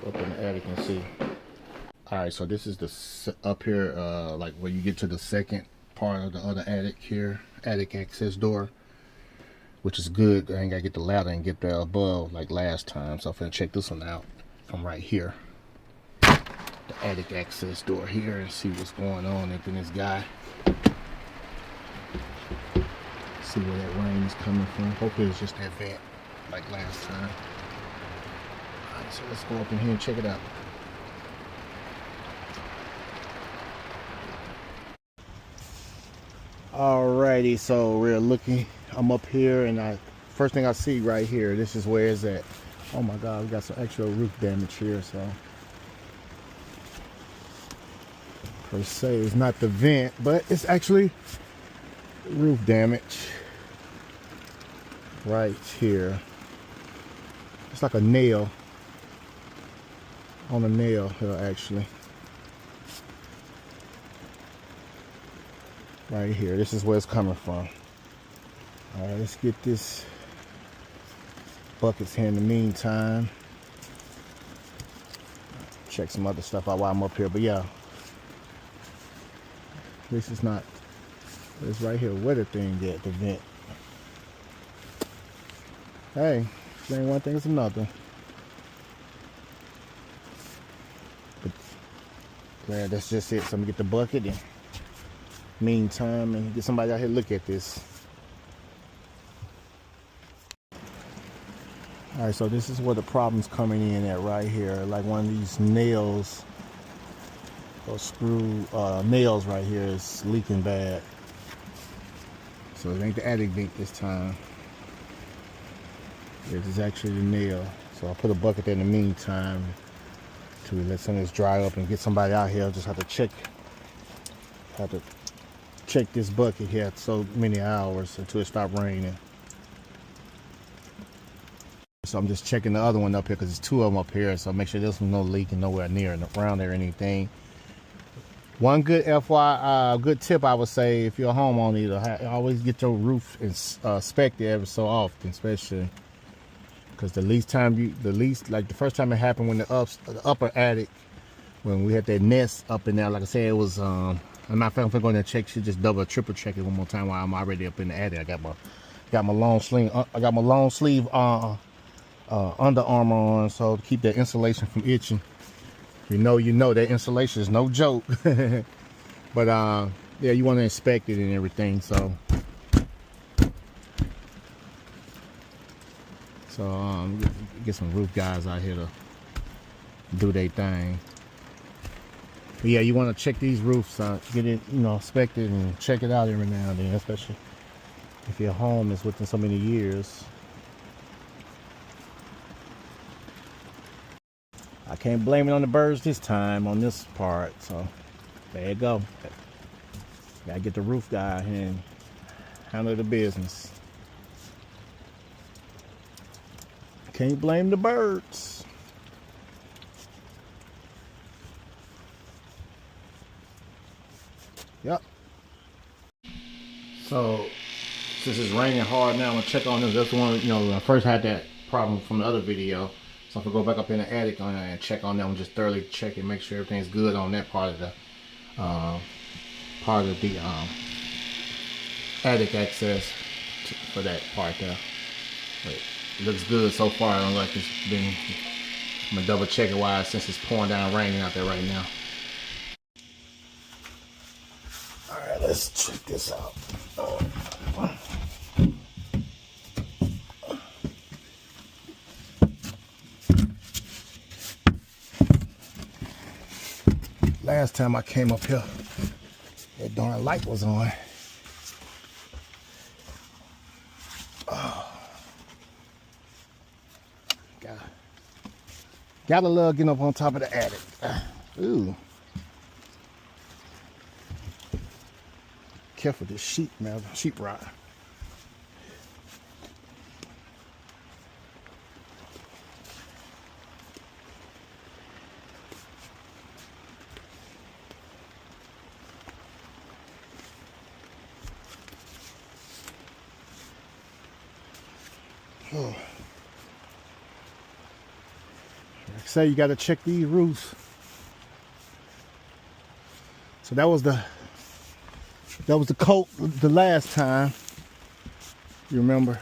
up in the attic and see. All right, so this is the up here, like where you get to the second part of the other attic here, attic access door, which is good. I ain't gotta get the ladder and get there above like last time. So I'm gonna check this one out from right here, the attic access door here, and see what's going on up in this guy. See where that rain is coming from. Hopefully it's just that vent like last time. Alright, so let's go up in here and check it out. Alrighty, so we're looking. I'm up here, and first thing I see right here, this is where it's at. Oh my god, we got some actual roof damage here, so per se it's not the vent, but it's actually roof damage right here. It's like a nail on a nail here, actually. Right here, this is where it's coming from. All right, let's get this buckets here in the meantime. Check some other stuff out while I'm up here, but yeah, this is not, it's right here where the thing at, the vent. Hey, saying one thing is another. But yeah, that's just it. So I'm gonna get the bucket in meantime and get somebody out here to look at this. All right, so this is where the problem's coming in at right here. Like one of these nails or screw nails right here is leaking bad. So it ain't the attic vent this time. This is actually the nail. So I'll put a bucket there in the meantime to let some of this dry up and get somebody out here. I'll just have to check this bucket here so many hours until it stops raining. So I'm just checking the other one up here because there's two of them up here. So make sure there's no leaking nowhere near and around there or anything. One good good tip I would say, if you're a homeowner, always get your roof inspected every so often, especially because like the first time it happened when the upper attic, when we had that nest up in there, like I said, it was I'm not going to check. She just double, triple check it one more time while I'm already up in the attic. I got my long sleeve. Under Armour on, so to keep that insulation from itching. You know that insulation is no joke. But yeah, you want to inspect it and everything. So get some roof guys out here to do their thing. But yeah, you want to check these roofs out, get it, inspected and check it out every now and then, especially if your home is within so many years. I can't blame it on the birds this time on this part, so there you go. Gotta get the roof guy here and handle the business. Can't blame the birds. Yep. So since it's raining hard now, I'm gonna check on this. That's the one, when I first had that problem from the other video. So I'm gonna go back up in the attic and check on that one, just thoroughly check and make sure everything's good on that part of the attic access for that part there. But it looks good so far. I don't like it's been. I'm gonna double check it since it's pouring down raining out there right now. All right, let's check this out. Last time I came up here, that darn light was on. Oh. Gotta love getting up on top of the attic. Ooh. Careful this sheep, man. Sheep rot. Oh. Like I say, you got to check these roofs. So that was the coat the last time. You remember?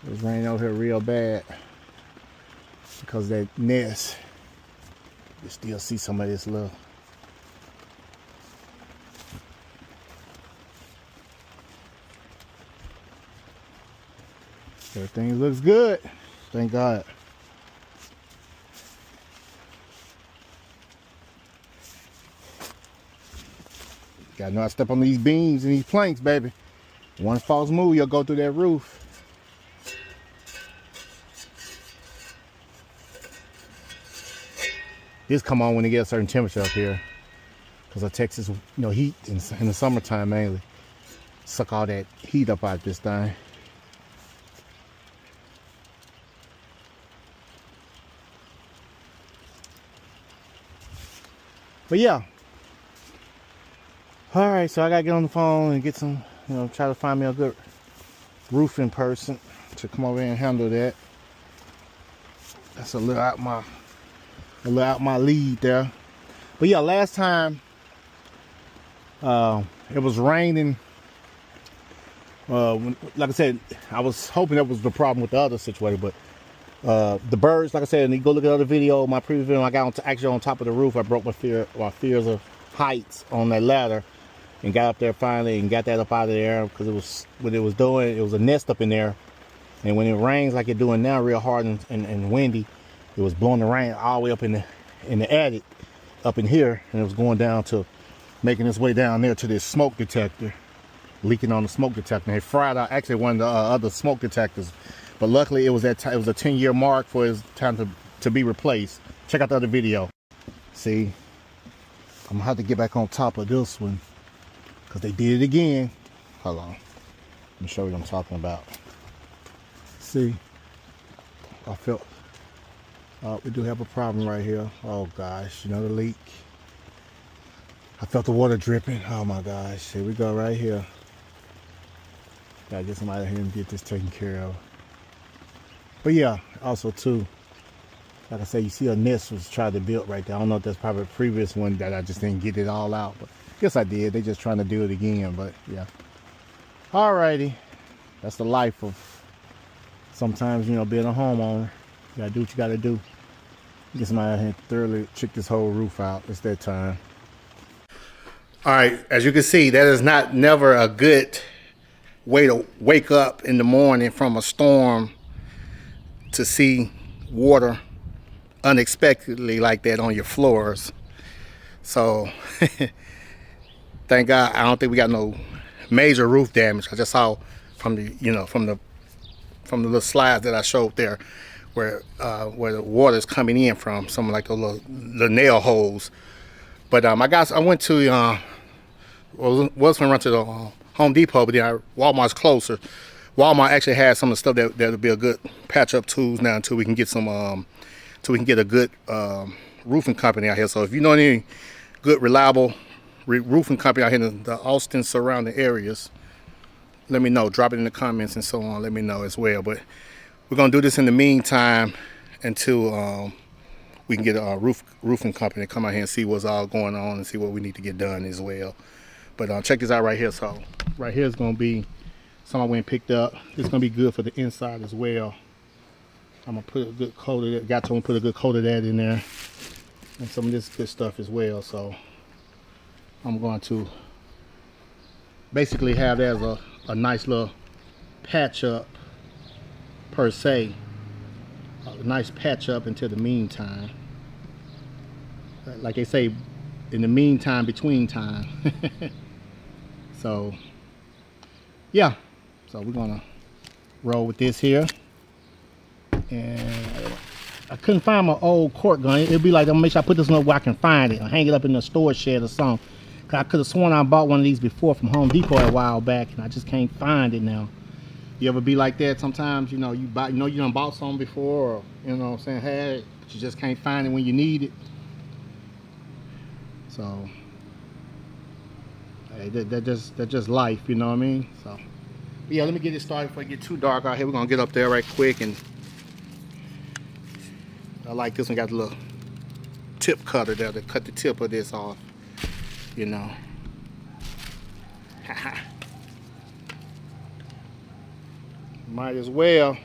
It was raining out here real bad because of that nest. You still see some of this little. Everything looks good. Thank God. Gotta know how to step on these beams and these planks, baby. One false move, you'll go through that roof. This come on when it gets a certain temperature up here. Because of Texas, heat in the summertime mainly. Suck all that heat up out this thing. But yeah. Alright, so I gotta get on the phone and get some, try to find me a good roofing person to come over here and handle that. That's a little out my lead there. But yeah, last time it was raining. Like I said, I was hoping that was the problem with the other situation, but the birds, like I said, and you go look at the other video, my previous video, I got actually on top of the roof. I broke my fears of heights on that ladder and got up there finally and got that up out of there because it was what it was doing. It was a nest up in there, and when it rains like it's doing now, real hard and windy, it was blowing the rain all the way up in the attic up in here, and it was going down to making its way down there to this smoke detector, leaking on the smoke detector. And it fried out actually one of the other smoke detectors, but luckily it was a 10-year mark for its time to be replaced. Check out the other video. See, I'm gonna have to get back on top of this one because they did it again. Hold on, let me show you what I'm talking about. See, I felt we do have a problem right here. Oh gosh, another leak. I felt the water dripping. Oh my gosh, here we go right here. Gotta get somebody here and get this taken care of. But yeah, also too, like I said, you see a nest was tried to build right there. I don't know if that's probably a previous one that I just didn't get it all out, but I guess I did. They just trying to do it again, but yeah. Alrighty, that's the life of sometimes, being a homeowner. You gotta do what you gotta do. Get somebody out here and thoroughly check this whole roof out. It's that time. Alright, as you can see, that is never a good way to wake up in the morning from a storm to see water unexpectedly like that on your floors. So thank God I don't think we got no major roof damage. I just saw from the from the little slides that I showed there where the water is coming in from, some like the nail holes. But I went to was gonna run to the Home Depot, but then Walmart's closer. Walmart actually has some of the stuff that'll be a good patch up tools now until we can get some till we can get a good roofing company out here. So if you know any good reliable roofing company out here in the Austin surrounding areas, let me know. Drop it in the comments and so on. Let me know as well. But we're gonna do this in the meantime until we can get a roofing company to come out here and see what's all going on and see what we need to get done as well. But check this out right here. So right here is gonna be some I went and picked up. It's gonna be good for the inside as well. I'm gonna put a good coat of that. Got to put a good coat of that in there, and some of this good stuff as well. So I'm going to basically have that as a nice little patch up per se. A nice patch up until the meantime. Like they say, in the meantime, between time. So yeah, so we're gonna roll with this here. And I couldn't find my old cork gun. It'd be like, I'm gonna make sure I put this one up where I can find it. I'll hang it up in the storage shed or something. Cause I could have sworn I bought one of these before from Home Depot a while back, and I just can't find it now. You ever be like that sometimes? You buy, you done bought something before, or what I'm saying, had it, but you just can't find it when you need it. So hey, that's just life, you know what I mean? So but yeah, let me get it started before it get too dark out here. We're gonna get up there right quick and I like this one, got a little tip cutter there to cut the tip of this off, you know. Might as well.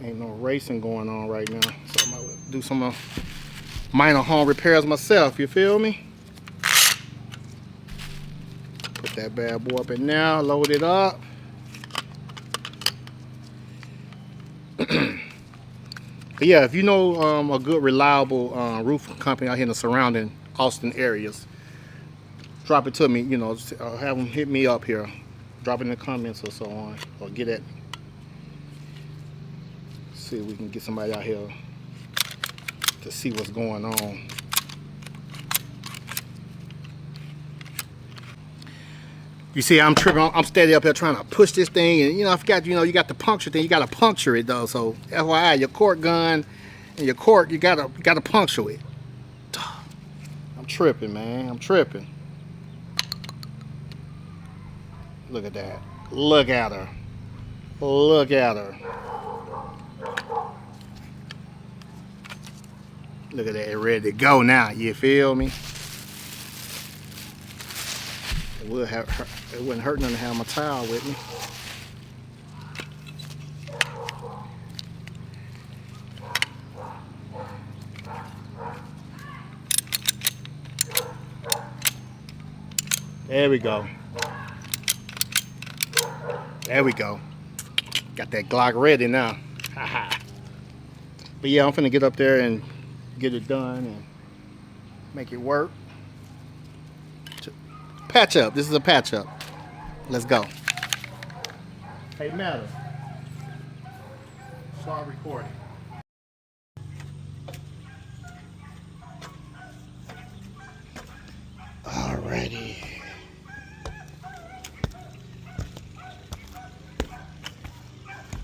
Ain't no racing going on right now, so I might do some minor home repairs myself, you feel me? Put that bad boy up in there, load it up. But yeah, if you know a good reliable roofing company out here in the surrounding Austin areas, drop it to me, you know, have them hit me up here. Drop it in the comments or so on, or get at me. See if we can get somebody out here to see what's going on. You see, I'm tripping. I'm steady up here trying to push this thing, and you know, I forgot. You know, you got the puncture thing. You got to puncture it though. So FYI, your cork gun and your cork, you gotta puncture it. I'm tripping, man. I'm tripping. Look at that. Look at her. Look at her. Look at that, ready to go now. You feel me? It wouldn't hurt nothing to have my towel with me. There we go. There we go. Got that Glock ready now. But yeah, I'm finna get up there and get it done and make it work. Patch up. This is a patch up. Let's go. Hey, Matter. Start recording. Alrighty.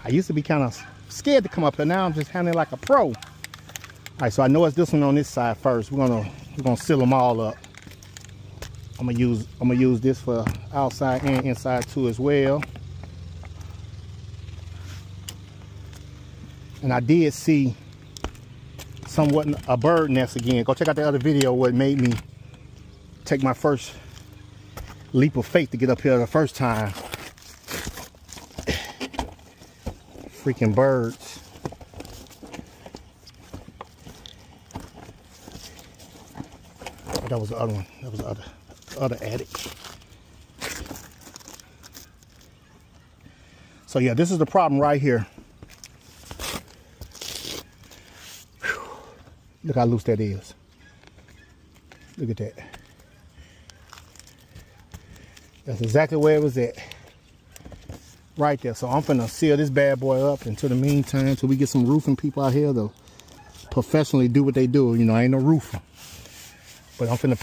I used to be kind of scared to come up here. Now I'm just handling like a pro. All right, so I know it's this one on this side first. We're gonna seal them all up. I'm gonna use this for outside and inside too as well. And I did see somewhat a bird nest again. Go check out the other video what made me take my first leap of faith to get up here the first time. Freaking birds. Oh, that was the other one. That was the other attic. So yeah, this is the problem right here. Whew. Look how loose that is. Look at that. That's exactly where it was at. Right there. So I'm finna seal this bad boy up until the meantime, until we get some roofing people out here to professionally do what they do. You know, I ain't no roofer. But I'm finna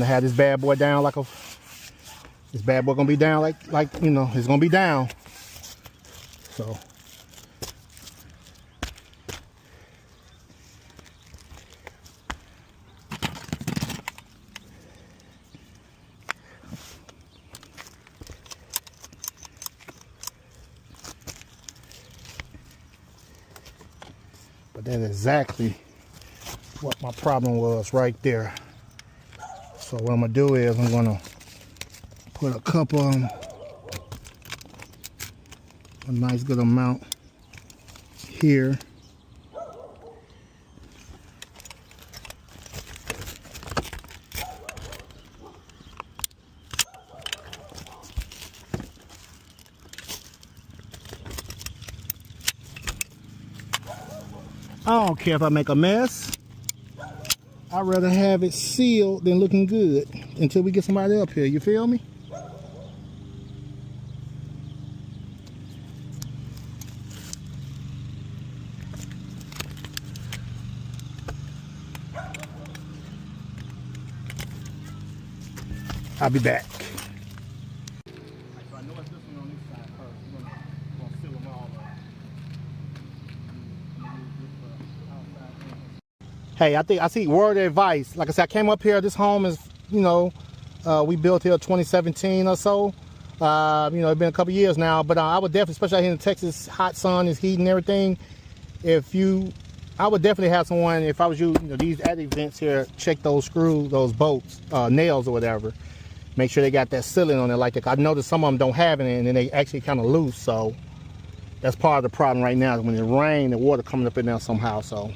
have this bad boy down like this bad boy gonna be down like you know, it's gonna be down. So but that's exactly what my problem was right there. So what I'm gonna do is I'm gonna put a couple of them, a nice good amount here. I don't care if I make a mess. I'd rather have it sealed than looking good until we get somebody up here. You feel me? I'll be back. Hey, I think I see word of advice. Like I said, I came up here. This home is, you know, we built here 2017 or so. You know, it's been a couple years now, but I would definitely, especially out here in Texas, hot sun is heat and everything. I would definitely have someone, if I was you, you know, these attic vents here, check those screws, those bolts, nails or whatever. Make sure they got that sealing on it. Like I noticed some of them don't have it, and then they actually kind of loose. So that's part of the problem right now. Is when it rains, the water coming up in there somehow. So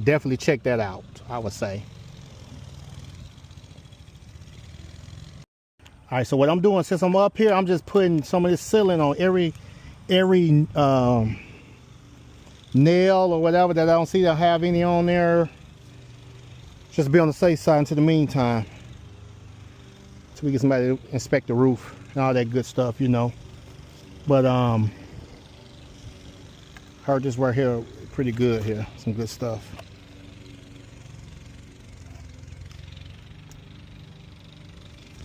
definitely check that out, I would say. All right, so what I'm doing, since I'm up here, I'm just putting some of this sealing on every nail or whatever that I don't see that have any on there. Just be on the safe side until the meantime, till we get somebody to inspect the roof and all that good stuff, you know. But heard this right here pretty good here, some good stuff.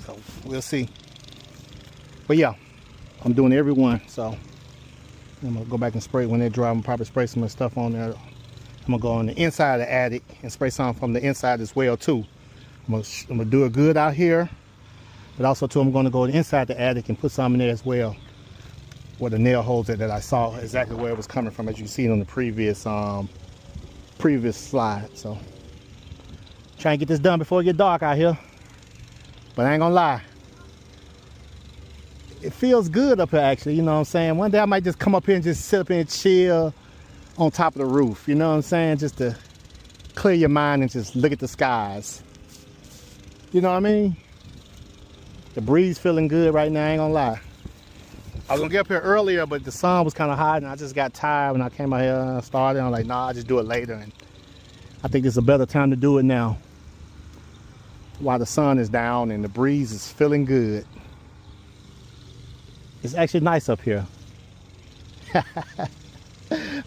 So we'll see. But yeah, I'm doing every one. So I'm gonna go back and spray when they're dry. I'm gonna probably spray some of the stuff on there. I'm gonna go on the inside of the attic and spray some from the inside as well too. I'm gonna do it good out here, but also too, I'm gonna go inside the attic and put some in there as well, where the nail holes that I saw exactly where it was coming from, as you see on the previous slide. So try and get this done before it get dark out here. But I ain't gonna lie, it feels good up here actually, you know what I'm saying? One day I might just come up here and just sit up here and chill on top of the roof, you know what I'm saying? Just to clear your mind and just look at the skies. You know what I mean? The breeze feeling good right now, I ain't gonna lie. I was gonna get up here earlier, but the sun was kind of hot and I just got tired when I came out here and started. I'm like, nah, I'll just do it later. And I think it's a better time to do it now, while the sun is down and the breeze is feeling good. It's actually nice up here.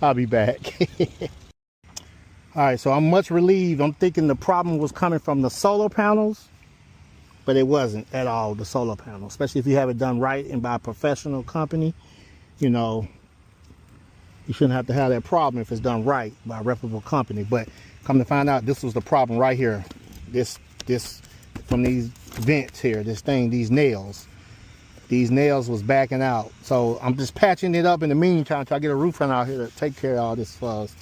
I'll be back. All right, so I'm much relieved. I'm thinking the problem was coming from the solar panels, but it wasn't at all the solar panel, especially if you have it done right and by a professional company. You know, you shouldn't have to have that problem if it's done right by a reputable company. But come to find out, this was the problem right here. This from these vents here, these nails was backing out. So I'm just patching it up in the meantime till I get a roofer out here to take care of all this fuzz.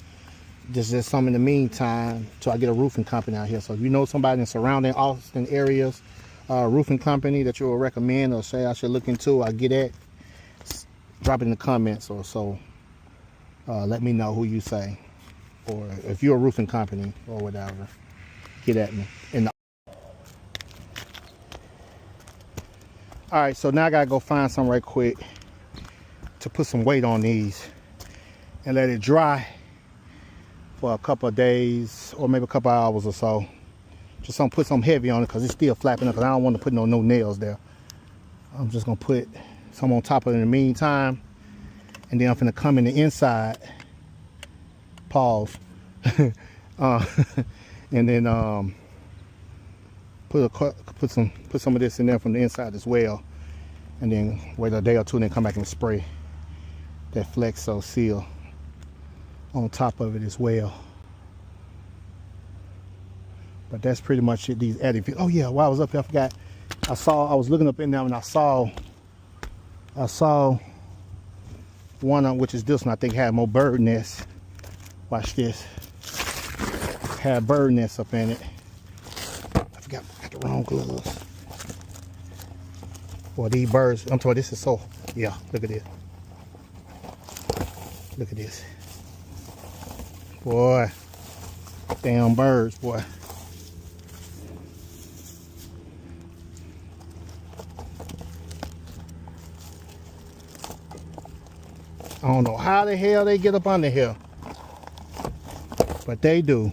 Just some in the meantime till I get a roofing company out here. So if you know somebody in surrounding Austin areas, roofing company that you will recommend or say I should look into, I get at, drop it in the comments or so. Let me know who you say, or if you're a roofing company or whatever, get at me. All right, so now I gotta go find some right quick to put some weight on these and let it dry for a couple of days or maybe a couple of hours or so. Just gonna put some heavy on it because it's still flapping up, because I don't want to put no nails there. I'm just gonna put some on top of it in the meantime, and then I'm gonna come in the inside, pause, and then put some of this in there from the inside as well, and then wait a day or two and then come back and spray that Flexo seal on top of it as well. But that's pretty much it. These attic. Oh yeah, while I was up here, I forgot. I was looking up in there and I saw one on which is this one. I think had more bird nests. Watch this. Had bird nests up in it. I forgot. I got the wrong gloves. Well, these birds. I'm talking. This is so. Yeah. Look at this. Look at this. Boy. Damn birds, boy. I don't know how the hell they get up under here, but they do.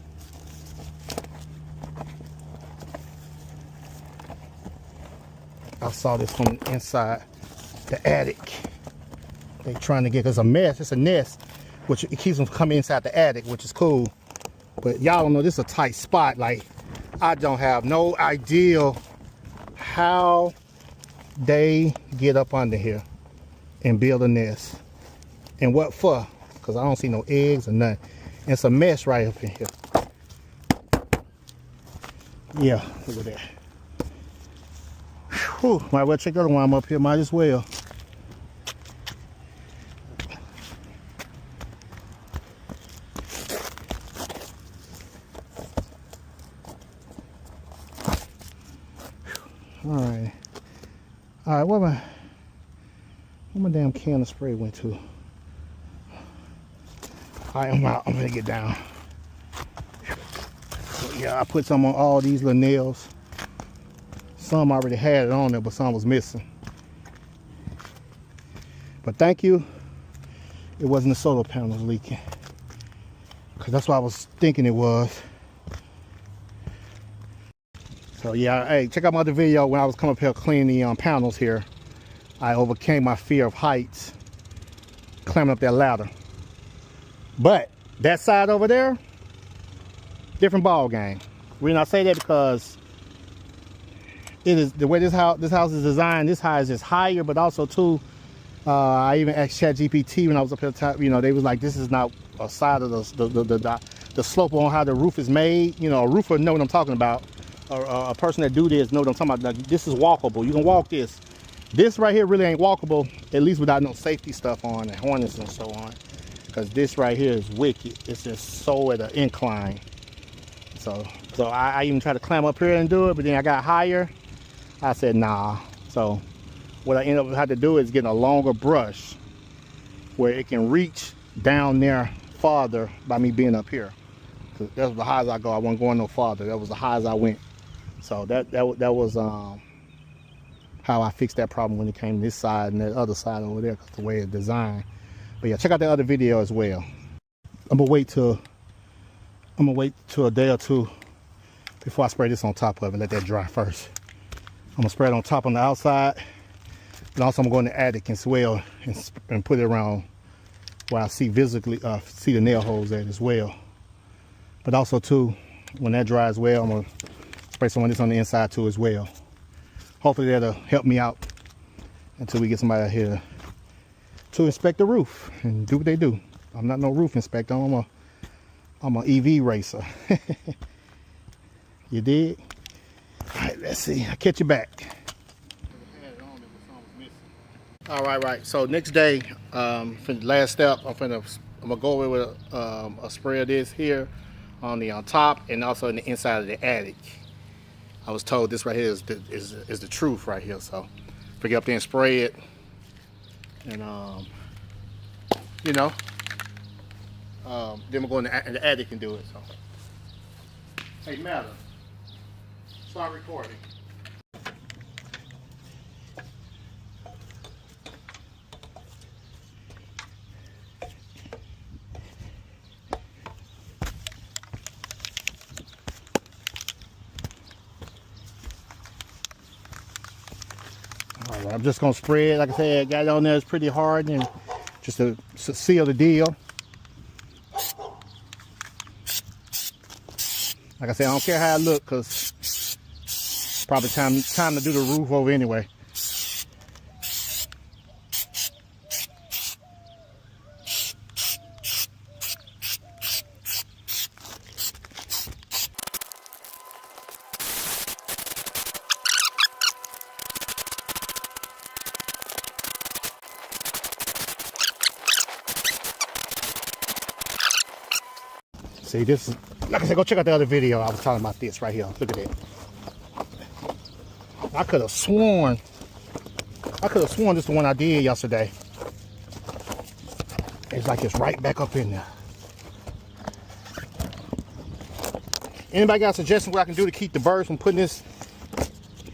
I saw this from inside the attic. They trying to get, cause a mess. It's a nest, which it keeps them coming inside the attic, which is cool. But y'all don't know, this is a tight spot. Like, I don't have no idea how they get up under here and build a nest. And what for? Because I don't see no eggs or nothing. It's a mess right up in here. Yeah, look at that. Whew. Whew, might well check the other one. I'm up here, might as well. Alright. Alright, where my damn can of spray went to? Alright, I'm out. I'm gonna get down. So, yeah, I put some on all these little nails. Some already had it on there, but some was missing. But thank you. It wasn't the solar panels leaking. Because that's what I was thinking it was. So yeah, hey, check out my other video when I was coming up here cleaning the panels here. I overcame my fear of heights, climbing up that ladder. But that side over there, different ball game. The reason I say that because it is the way this house is designed. This house is just higher, but also too. I even asked ChatGPT when I was up here. You know, they was like, "This is not a side of the slope on how the roof is made." You know, a roofer know what I'm talking about. A person that do this know what I'm talking about. Like, this is walkable. You can walk this. This right here really ain't walkable, at least without no safety stuff on and harness and so on. Because this right here is wicked. It's just so at an incline. So I even tried to climb up here and do it, but then I got higher. I said, nah. So what I ended up having to do is getting a longer brush where it can reach down there farther by me being up here. Cause that's the highest I go. I wasn't going no farther. That was the highest I went. So that was how I fixed that problem when it came to this side and that other side over there, because the way it's designed. But yeah, check out the other video as well. I'm gonna wait till a day or two before I spray this on top of it. Let that dry first. I'm gonna spray it on top on the outside, and also I'm gonna go in the attic and swell and put it around where I see visibly see the nail holes at as well. But also too, when that dries well, I'm gonna spray some of this on the inside too as well. Hopefully that'll help me out until we get somebody out here to inspect the roof and do what they do. I'm not no roof inspector. I'm an EV racer. You dig? All right, let's see. I'll catch you back. All right. So next day, for the last step, I'm gonna go over with a spray of this here on the top and also in the inside of the attic. I was told this right here is the truth right here. So if we get up there and spray it, and you know, then we'll go in the attic and do it. So hey, Matter, start recording. Alright, I'm just gonna spray it. Like I said, got it on there. It's pretty hard, and just to seal the deal. Like I said, I don't care how it looks, cause probably time to do the roof over anyway. See, this is, like I said, go check out the other video. I was talking about this right here. Look at that. I could have sworn this is the one I did yesterday. It's like it's right back up in there. Anybody got a suggestion what I can do to keep the birds from putting this,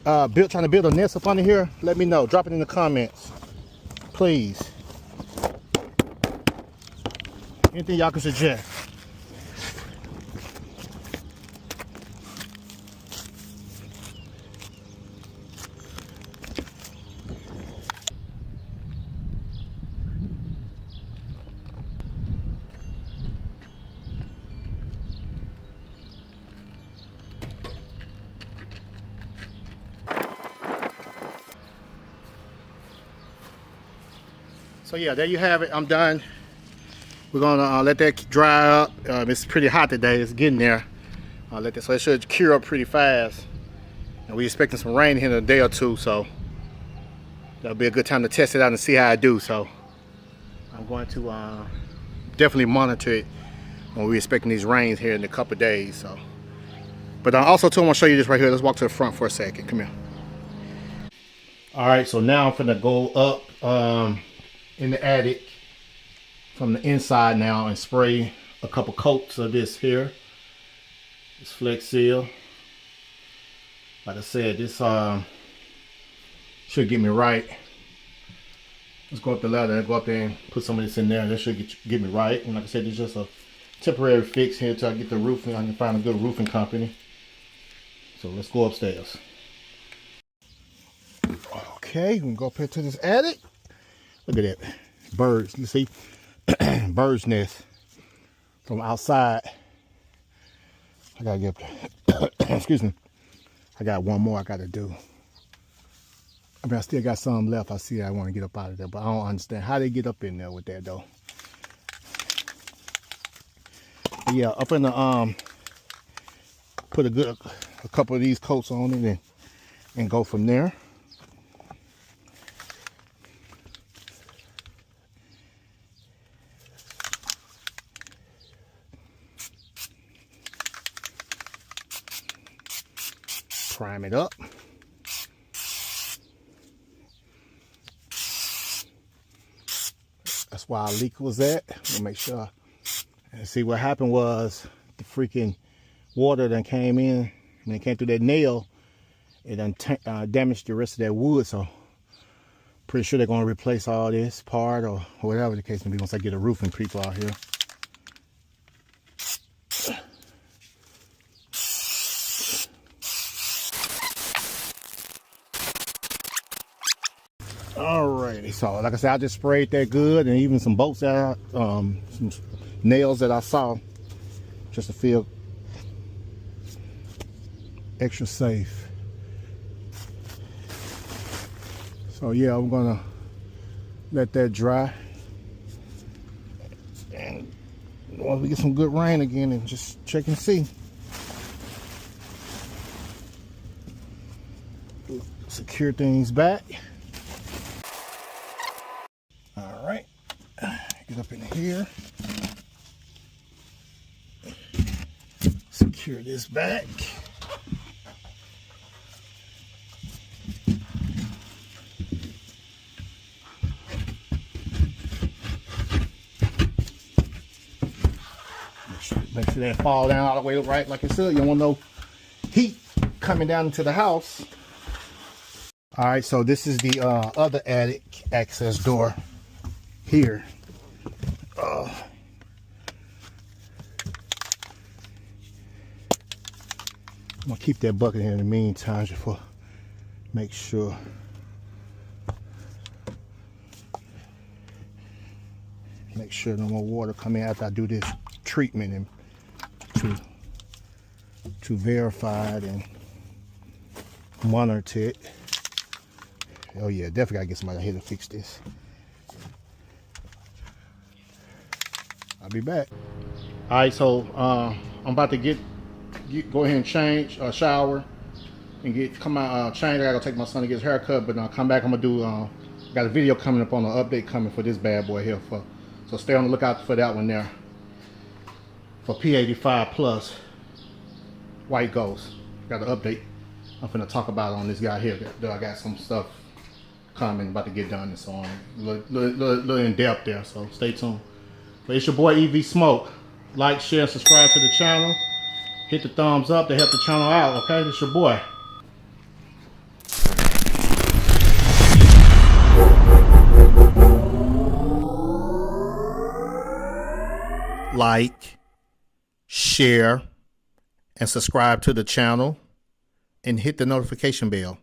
trying to build a nest up under here? Let me know. Drop it in the comments, please. Anything y'all can suggest. So yeah, there you have it. I'm done. We're gonna let that dry up. It's pretty hot today. It's getting there. So it should cure up pretty fast. And we're expecting some rain here in a day or two. So that'll be a good time to test it out and see how I do. So I'm going to definitely monitor it when we're expecting these rains here in a couple of days. So, but I also too, I want to show you this right here. Let's walk to the front for a second. Come here. All right, so now I'm gonna go up in the attic from the inside now and spray a couple coats of this here. This Flex Seal. Like I said, this should get me right. Let's go up the ladder and go up there and put some of this in there. That should get me right. And like I said, it's just a temporary fix here until I get the roofing. I can find a good roofing company. So let's go upstairs. Okay, we can go up here to this attic. Look at that. Birds, you see? Bird's nest from outside. I gotta get up there. Excuse me. I got one more I gotta do. I mean, I still got some left. I see I want to get up out of there, but I don't understand how they get up in there with that though. But yeah, up in the put a couple of these coats on it and go from there. Prime it up. That's why our leak was at. We'll make sure. And see what happened was the freaking water that came in and it came through that nail. It done damaged the rest of that wood. So pretty sure they're going to replace all this part or whatever the case may be once I get a roofing people out here. Alrighty, so like I said, I just sprayed that good, and even some bolts that some nails that I saw, just to feel extra safe. So yeah, I'm gonna let that dry, and once we get some good rain again, and just check and see. Secure things back. All right, get up in here, secure this back. Make sure that fall down all the way right like it should. You don't want no heat coming down into the house. All right, so this is the other attic access door here. I'm gonna keep that bucket here in the meantime just for make sure. Make sure no more water come in after I do this treatment, and to verify it and monitor it. Oh yeah, definitely gotta get somebody here to fix this. I'll be back. All right, so I'm about to go ahead and change, shower, and come out, change. I gotta take my son to get his haircut, but I'll come back. I'm gonna do. Got a video coming up on an update coming for this bad boy here. So stay on the lookout for that one there. For P85 Plus White Ghost. Got an update I'm finna talk about on this guy here. That I got some stuff coming, about to get done and so on. Little in depth there, so stay tuned. But it's your boy EV Smoke. Like, share, and subscribe to the channel. Hit the thumbs up to help the channel out, okay? It's your boy. Like, share, and subscribe to the channel, and hit the notification bell.